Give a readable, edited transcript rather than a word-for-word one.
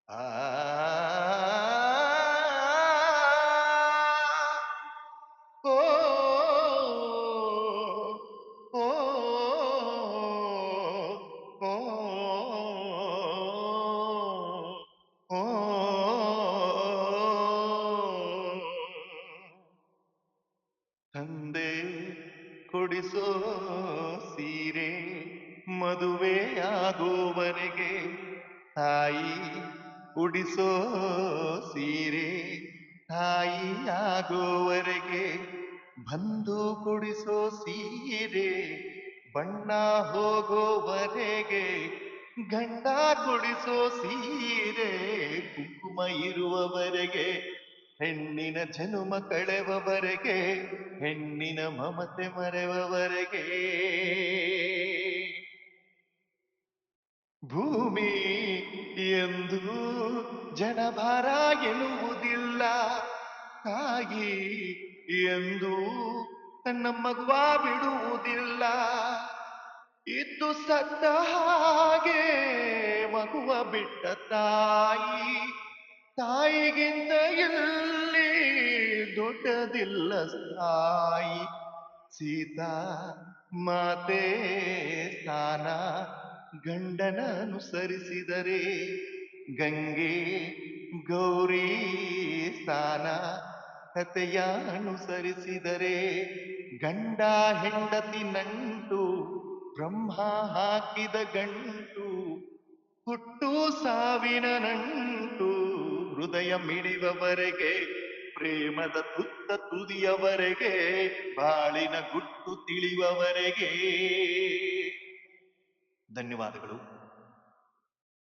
ಆ ಓ ಓ ಓ ತಂದೆ ಕೊಡಿಸೋ ಸೀರೆ ಮದುವೆಯಾಗುವವರೆಗೆ, ತಾಯಿ ಉಡಿಸೋ ಸೀರೆ ತಾಯಿಯಾಗುವವರೆಗೆ, ಬಂಧು ಕೊಡಿಸೋ ಸೀರೆ ಬಣ್ಣ ಹೋಗೋವರೆಗೆ, ಗಂಡ ಕೊಡಿಸೋ ಸೀರೆ ಕುಂಕುಮ ಇರುವವರೆಗೆ, ಹೆಣ್ಣಿನ ಜನುಮ ಕಳೆವವರೆಗೆ, ಹೆಣ್ಣಿನ ಮಮತೆ ಮರೆವವರೆಗೆ. ಭೂಮಿ ಎಂದು ಜನಭಾರ ಎನ್ನುವುದಿಲ್ಲ, ತಾಯಿ ಎಂದು ತನ್ನ ಮಗುವ ಬಿಡುವುದಿಲ್ಲ. ಇದ್ದು ಸತ್ತ ಹಾಗೆ ಮಗುವ ಬಿಟ್ಟ ತಾಯಿ, ತಾಯಿಗಿಂತ ಎಲ್ಲಿ ದೊಡ್ಡದಿಲ್ಲ ತಾಯಿ. ಸೀತಾ ಮಾತೆ ಸ್ಥಾನ ಗಂಡನ ಅನುಸರಿಸಿದರೆ, ಗಂಗೆ ಗೌರಿ ಸ್ಥಾನ ಕಥೆಯ ಅನುಸರಿಸಿದರೆ, ಗಂಡ ಹೆಂಡತಿ ನಂಟು ಬ್ರಹ್ಮ ಹಾಕಿದ ಗಂಟು, ಹುಟ್ಟು ಸಾವಿನ ನಂಟು ಹೃದಯ ಮಿಡಿವವರೆಗೆ, ಪ್ರೇಮದ ತುತ್ತ ತುದಿಯವರೆಗೆ, ಬಾಳಿನ ಗುಟ್ಟು ತಿಳಿಯುವವರೆಗೆ. ಧನ್ಯವಾದಗಳು.